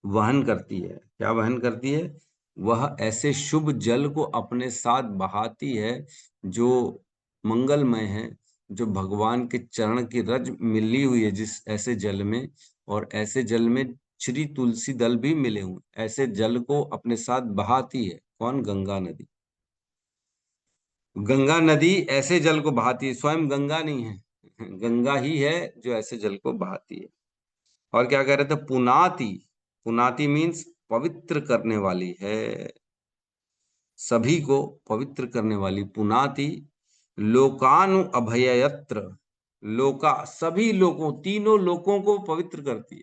वहन करती है। क्या वहन करती है? वह ऐसे शुभ जल को अपने साथ बहाती है, जो मंगलमय है, जो भगवान के चरण की रज मिली हुई है जिस ऐसे जल में, और ऐसे जल में श्री तुलसी दल भी मिले हुए, ऐसे जल को अपने साथ बहाती है। कौन? गंगा नदी। गंगा नदी ऐसे जल को बहाती है, स्वयं गंगा नहीं है, गंगा ही है जो ऐसे जल को बहाती है। और क्या कह रहे थे? पुनाति, पुनाति मीन्स पवित्र करने वाली है, सभी को पवित्र करने वाली। पुनाति लोकानु अभयत्र, लोका सभी लोगों, तीनों लोगों को पवित्र करती है,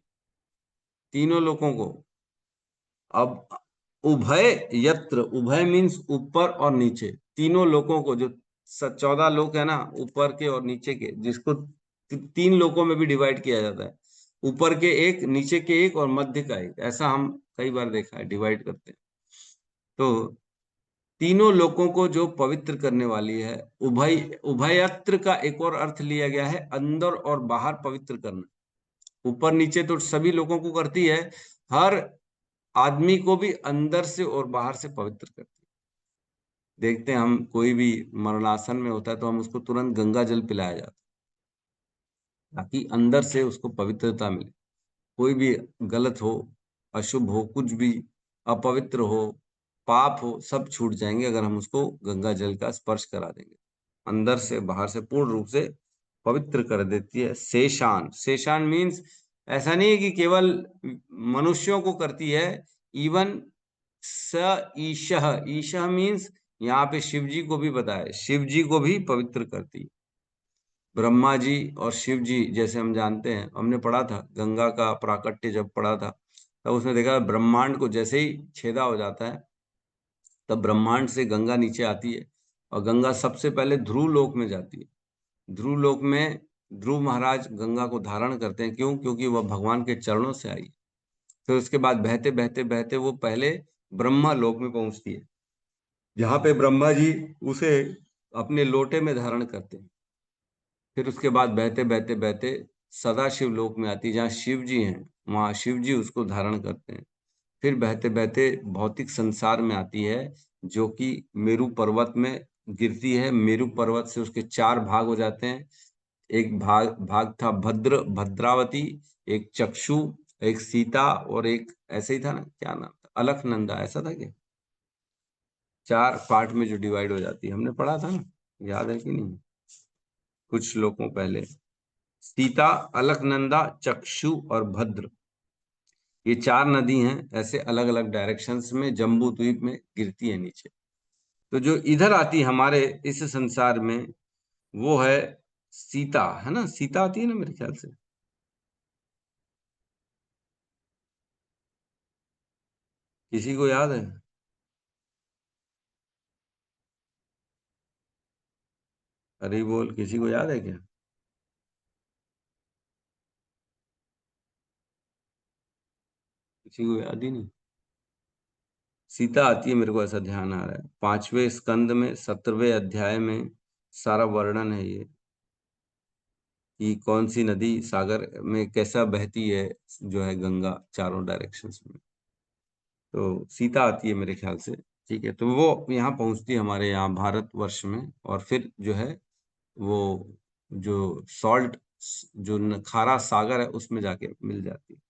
तीनों लोगों को। अब उभय यत्र, उभय मीन्स ऊपर और नीचे, तीनों लोगों को, जो 14 लोक है ना, ऊपर के और नीचे के, जिसको तीन लोकों में भी डिवाइड किया जाता है, ऊपर के एक, नीचे के एक और मध्य का एक, ऐसा हम कई बार देखा है डिवाइड करते हैं। तो तीनों लोकों को जो पवित्र करने वाली है। उभयत्र का एक और अर्थ लिया गया है, अंदर और बाहर पवित्र करना। ऊपर नीचे तो सभी लोगों को करती है, हर आदमी को भी अंदर से और बाहर से पवित्र करती है। देखते हैं हम, कोई भी मरणासन में होता है तो हम उसको तुरंत गंगा जल पिलाया जाता है ताकि अंदर से उसको पवित्रता मिले। कोई भी गलत हो, अशुभ हो, कुछ भी अपवित्र हो, पाप हो, सब छूट जाएंगे अगर हम उसको गंगा जल का स्पर्श करा देंगे। अंदर से बाहर से पूर्ण रूप से पवित्र कर देती है। शेषान, शेषान मीन्स ऐसा नहीं है कि केवल मनुष्यों को करती है, इवन स ईशः, ईशः मीन्स यहाँ पे शिव जी को भी बताया, शिव जी को भी पवित्र करती है। ब्रह्मा जी और शिव जी, जैसे हम जानते हैं, हमने पढ़ा था गंगा का प्राकट्य जब पढ़ा था, तब उसमें देखा ब्रह्मांड को जैसे ही छेदा हो जाता है तब ब्रह्मांड से गंगा नीचे आती है, और गंगा सबसे पहले ध्रुव लोक में जाती है। ध्रुव लोक में ध्रुव महाराज गंगा को धारण करते हैं, क्यों? क्योंकि वह भगवान के चरणों से आई। फिर उसके बाद बहते बहते बहते वो पहले ब्रह्मा लोक में पहुंचती है, जहाँ पे ब्रह्मा जी उसे अपने लोटे में धारण करते हैं। फिर उसके बाद बहते बहते बहते सदाशिव लोक में आती है, जहाँ शिव जी हैं, वहाँ शिव जी उसको धारण करते हैं। फिर बहते बहते भौतिक संसार में आती है, जो कि मेरु पर्वत में गिरती है। मेरु पर्वत से उसके 4 भाग हो जाते हैं। एक भाग भाग था भद्रावती, एक चक्षु, एक सीता, और एक ऐसे ही था ना, क्या नाम था, अलकनंदा, ऐसा था क्या? 4 पार्ट में जो डिवाइड हो जाती है, हमने पढ़ा था ना, याद है कि नहीं? कुछ श्लोकों पहले। सीता, अलकनंदा, चक्षु और भद्र, ये 4 नदी हैं, ऐसे अलग अलग डायरेक्शंस में जम्बू द्वीप में गिरती है नीचे। तो जो इधर आती है हमारे इस संसार में, वो है सीता, है ना? सीता आती है ना मेरे ख्याल से। किसी को याद है? अरे बोल, किसी को याद है क्या? किसी को याद ही नहीं। सीता आती है, मेरे को ऐसा ध्यान आ रहा है, 5वें स्कंद में 17वें अध्याय में सारा वर्णन है ये, कि कौन सी नदी सागर में कैसा बहती है, जो है गंगा चारों डायरेक्शंस में। तो सीता आती है मेरे ख्याल से, ठीक है। तो वो यहाँ पहुंचती है हमारे यहाँ भारतवर्ष में, और फिर जो है वो जो सॉल्ट, जो खारा सागर है, उसमें जाके मिल जाती है।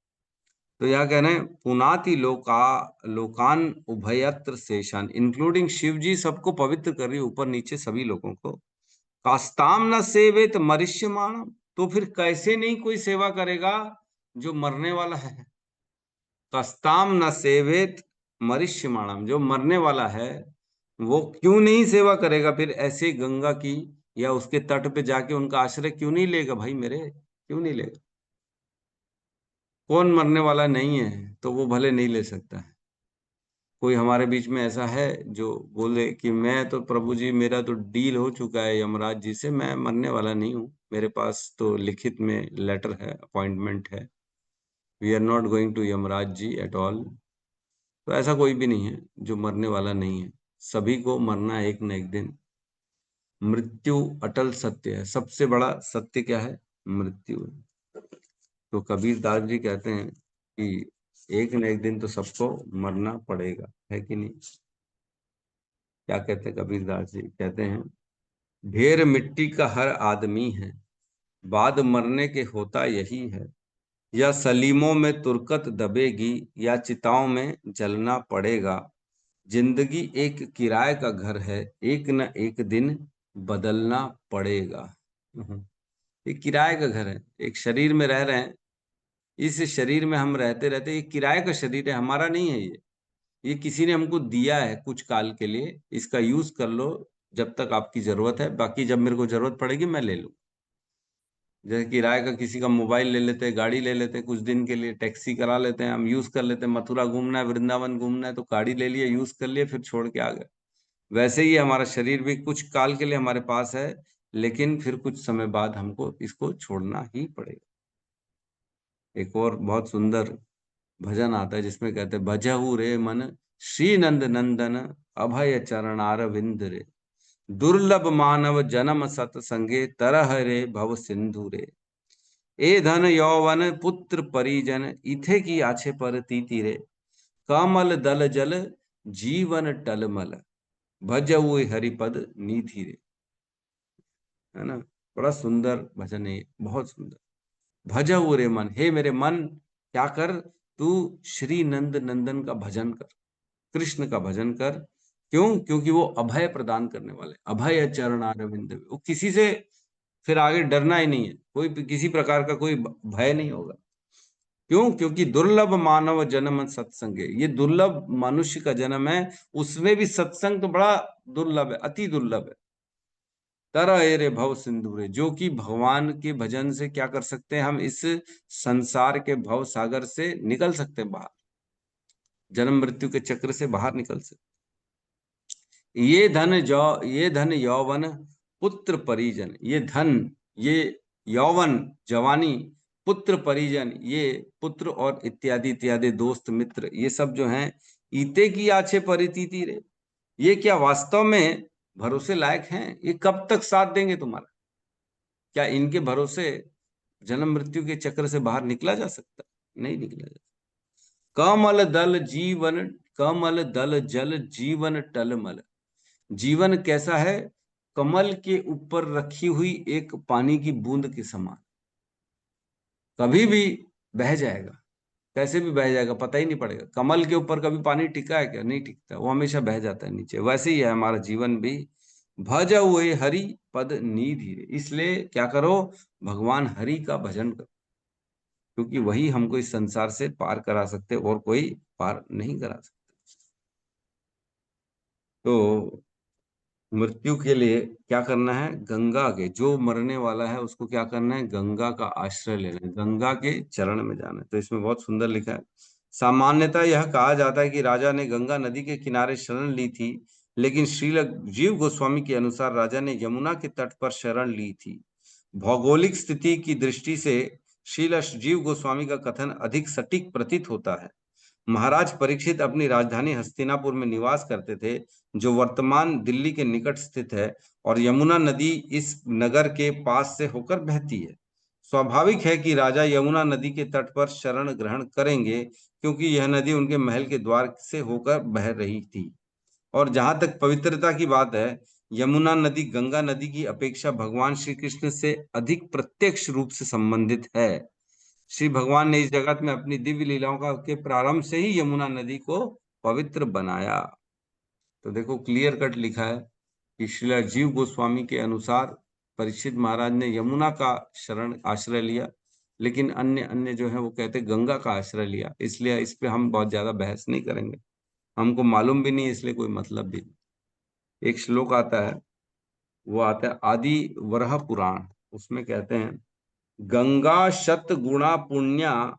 तो यहाँ कह रहे हैं पुनाति लोका लोकान उभयत्र शेषान, इंक्लूडिंग शिव जी सबको पवित्र कर रही है, ऊपर नीचे सभी लोगों को। कास्ताम न सेवेत मरिष्यमाणम, तो फिर कैसे नहीं कोई सेवा करेगा जो मरने वाला है? कस्ताम न सेवेत मरिष्यमाणम, जो मरने वाला है वो क्यों नहीं सेवा करेगा फिर ऐसे गंगा की, या उसके तट पे जाके उनका आश्रय क्यों नहीं लेगा भाई मेरे, क्यों नहीं लेगा? कौन मरने वाला नहीं है तो वो भले नहीं ले सकता है। कोई हमारे बीच में ऐसा है जो बोले कि मैं तो प्रभु जी, मेरा तो डील हो चुका है यमराज जी से, मैं मरने वाला नहीं हूँ, मेरे पास तो लिखित में लेटर है, अपॉइंटमेंट है, we are not going to Yamraj ji at all. तो ऐसा कोई भी नहीं है जो मरने वाला नहीं है, सभी को मरना है एक न एक दिन। मृत्यु अटल सत्य है, सबसे बड़ा सत्य क्या है? मृत्यु है। तो कबीर दास जी कहते हैं कि एक न एक दिन तो सबको मरना पड़ेगा, है कि नहीं? क्या कहते हैं कबीर दास जी? कहते हैं ढेर मिट्टी का हर आदमी है, बाद मरने के होता यही है, या सलीमों में तुरकत दबेगी, या चिताओं में जलना पड़ेगा। जिंदगी एक किराए का घर है, एक न एक दिन बदलना पड़ेगा। ये किराए का घर है, एक शरीर में रह रहे हैं, इस शरीर में हम रहते रहते, ये किराए का शरीर है, हमारा नहीं है ये किसी ने हमको दिया है कुछ काल के लिए, इसका यूज कर लो जब तक आपकी जरूरत है, बाकी जब मेरे को जरूरत पड़ेगी मैं ले लूँ। जैसे किराए का किसी का मोबाइल ले लेते हैं, गाड़ी ले लेते हैं, कुछ दिन के लिए टैक्सी करा लेते हैं, हम यूज कर लेते हैं, मथुरा घूमना है, वृंदावन घूमना है, तो गाड़ी ले लिया, यूज कर लिया, फिर छोड़ के आ गए। वैसे ही हमारा शरीर भी कुछ काल के लिए हमारे पास है, लेकिन फिर कुछ समय बाद हमको इसको छोड़ना ही पड़ेगा। एक और बहुत सुंदर भजन आता है जिसमें कहते हैं भजहु रे मन श्री नंद नंदन, अभय चरणार विंद रे, दुर्लभ मानव जन्म सत संगे, तरह रे भव सिंधु रे। ए धन यौवन पुत्र परिजन, इथे की आछे पर तीरे, कमल दल जल जीवन टलमल, भजऊ हरिपद नीति रे। है ना, बड़ा सुंदर भजन है, बहुत सुंदर। भजऊ रे मन, हे मेरे मन, क्या कर, तू श्री नंद नंदन का भजन कर, कृष्ण का भजन कर। क्यों? क्योंकि वो अभय प्रदान करने वाले, अभय चरण अरविंद, वो किसी से फिर आगे डरना ही नहीं है, कोई किसी प्रकार का कोई भय नहीं होगा। क्यों? क्योंकि दुर्लभ मानव जन्म सत्संग है, ये दुर्लभ मनुष्य का जन्म है, उसमें भी सत्संग तो बड़ा दुर्लभ है, अति दुर्लभ है। तरा रे भव सिंधु रे, जो कि भगवान के भजन से क्या कर सकते हैं, हम इस संसार के भव सागर से निकल सकते हैं बाहर, जन्म मृत्यु के चक्र से बाहर निकल सकते। ये धन यौवन पुत्र परिजन, ये धन, ये यौवन जवानी, पुत्र परिजन, ये पुत्र और इत्यादि इत्यादि, दोस्त मित्र, ये सब जो हैं, ईते की आछे परितीति रे, ये क्या वास्तव में भरोसे लायक हैं? ये कब तक साथ देंगे तुम्हारा? क्या इनके भरोसे जन्म मृत्यु के चक्र से बाहर निकला जा सकता? नहीं निकला जा सकता। कमल दल जल जीवन टलमल, जीवन कैसा है? कमल के ऊपर रखी हुई एक पानी की बूंद के समान, कभी भी बह जाएगा, कैसे भी बह जाएगा, पता ही नहीं पड़ेगा। कमल के ऊपर कभी पानी टिका है क्या? नहीं टिकता, वो हमेशा बह जाता है नीचे। वैसे ही है हमारा जीवन भी। भज हुए हरि पद निधि, इसलिए क्या करो, भगवान हरि का भजन करो, क्योंकि वही हमको इस संसार से पार करा सकते, और कोई पार नहीं करा सकता। तो मृत्यु के लिए क्या करना है? गंगा के, जो मरने वाला है उसको क्या करना है? गंगा का आश्रय लेना है, गंगा के चरण में जाना है। तो इसमें बहुत सुंदर लिखा है, सामान्यतः यह कहा जाता है कि राजा ने गंगा नदी के किनारे शरण ली थी, लेकिन श्रील जीव गोस्वामी के अनुसार राजा ने यमुना के तट पर शरण ली थी। भौगोलिक स्थिति की दृष्टि से श्रील जीव गोस्वामी का कथन अधिक सटीक प्रतीत होता है। महाराज परीक्षित अपनी राजधानी हस्तिनापुर में निवास करते थे, जो वर्तमान दिल्ली के निकट स्थित है, और यमुना नदी इस नगर के पास से होकर बहती है। स्वाभाविक है कि राजा यमुना नदी के तट पर शरण ग्रहण करेंगे, क्योंकि यह नदी उनके महल के द्वार से होकर बह रही थी। और जहां तक पवित्रता की बात है, यमुना नदी गंगा नदी की अपेक्षा भगवान श्री कृष्ण से अधिक प्रत्यक्ष रूप से संबंधित है। श्री भगवान ने इस जगत में अपनी दिव्य लीलाओं का के प्रारंभ से ही यमुना नदी को पवित्र बनाया। तो देखो, क्लियर कट लिखा है कि श्रील जीव गोस्वामी के अनुसार परीक्षित महाराज ने यमुना का शरण आश्रय लिया, लेकिन अन्य अन्य जो है वो कहते गंगा का आश्रय लिया। इसलिए इस पे हम बहुत ज्यादा बहस नहीं करेंगे, हमको मालूम भी नहीं, इसलिए कोई मतलब भी नहीं। एक श्लोक आता है, वो आता है आदि वराह पुराण, उसमें कहते हैं, गंगा शत गुणा पुण्या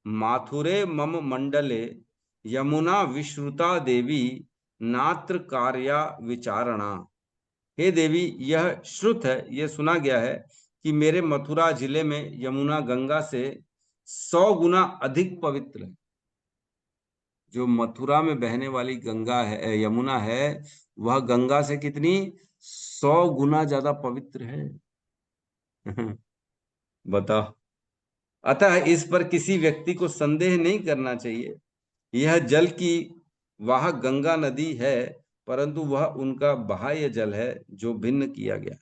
माथुरे मम मंडले, यमुना विश्रुता देवी नात्र कार्या विचारणा। हे देवी, यह श्रुत है, यह सुना गया है कि मेरे मथुरा जिले में यमुना गंगा से 100 गुना अधिक पवित्र है। जो मथुरा में बहने वाली गंगा है, यमुना है, वह गंगा से कितनी? 100 गुना ज्यादा पवित्र है। बताओ। अतः इस पर किसी व्यक्ति को संदेह नहीं करना चाहिए। यह जल की वाहक गंगा नदी है, परंतु वह उनका बाह्य जल है जो भिन्न किया गया।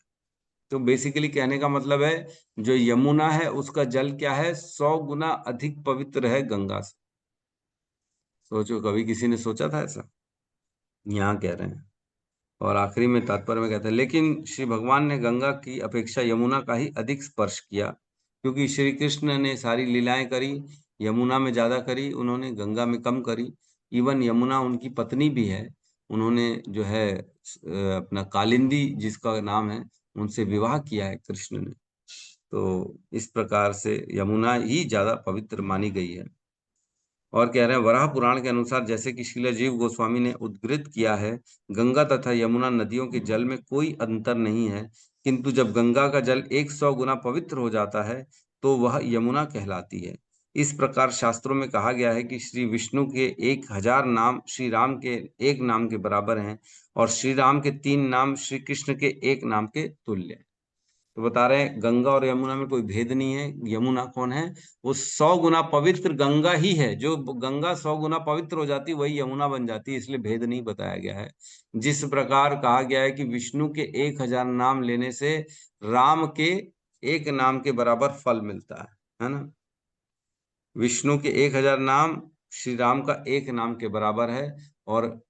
तो बेसिकली कहने का मतलब है, जो यमुना है उसका जल क्या है? 100 गुना अधिक पवित्र है गंगा से। सोचो, कभी किसी ने सोचा था ऐसा? यहाँ कह रहे हैं। और आखिरी में तात्पर्य में कहते हैं, लेकिन श्री भगवान ने गंगा की अपेक्षा यमुना का ही अधिक स्पर्श किया, क्योंकि श्री कृष्ण ने सारी लीलाएं करी, यमुना में ज्यादा करी, उन्होंने गंगा में कम करी। इवन यमुना उनकी पत्नी भी है, उन्होंने जो है अपना कालिंदी जिसका नाम है, उनसे विवाह किया है कृष्ण ने। तो इस प्रकार से यमुना ही ज्यादा पवित्र मानी गई है। और कह रहे हैं, वराह पुराण के अनुसार, जैसे कि श्रील जीव गोस्वामी ने उद्धृत किया है, गंगा तथा यमुना नदियों के जल में कोई अंतर नहीं है, किंतु जब गंगा का जल 100 गुना पवित्र हो जाता है तो वह यमुना कहलाती है। इस प्रकार शास्त्रों में कहा गया है कि श्री विष्णु के 1000 नाम श्री राम के एक नाम के बराबर हैं, और श्री राम के 3 नाम श्री कृष्ण के एक नाम के तुल्य हैं। तो बता रहे हैं गंगा और यमुना में कोई भेद नहीं है। यमुना कौन है? वो 100 गुना पवित्र गंगा ही है। जो गंगा 100 गुना पवित्र हो जाती है वही यमुना बन जाती है, इसलिए भेद नहीं बताया गया है। जिस प्रकार कहा गया है कि विष्णु के 1000 नाम लेने से राम के एक नाम के बराबर फल मिलता है ना। विष्णु के 1000 नाम श्री राम का एक नाम के बराबर है, और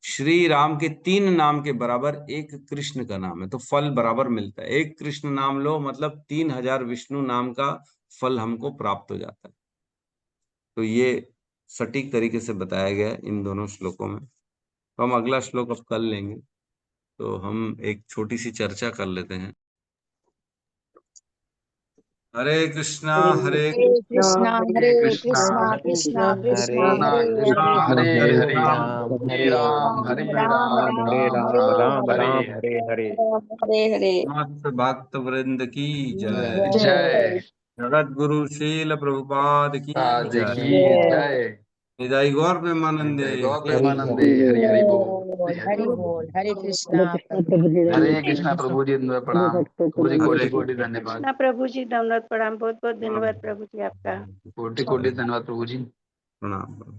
श्री राम के 3 नाम के बराबर एक कृष्ण का नाम है, तो फल बराबर मिलता है। एक कृष्ण नाम लो मतलब 3000 विष्णु नाम का फल हमको प्राप्त हो जाता है। तो ये सटीक तरीके से बताया गया है इन दोनों श्लोकों में। तो हम अगला श्लोक अब कल लेंगे, तो हम एक छोटी सी चर्चा कर लेते हैं। हरे कृष्णा हरे हरे कृष्णा हरे कृष्णा कृष्णा कृष्णा हरे हरे कृष्णा हरे हरे हरे हरे राम हरे राम राम हरे राम राम राम राम हरे राम हरे राम हरे हरे। हरे हरे समस्त भक्त वृंद की जय। जय जगत गुरु शील प्रभुपाद की राधे जय। की जय। निदाई गौर प्रेमानंदे। गौ प्रेमानंदे हरि हरि बोल हरि बोल हरे कृष्णा हरे कृष्णा प्रभु जी दंडवत प्रणाम प्रभु जी कोटि कोटि धन्यवाद कृष्णा प्रभु जी दंडवत प्रणाम, बहुत बहुत धन्यवाद प्रभु जी आपका। कोटि कोटि धन्यवाद प्रभु जी। प्रणाम।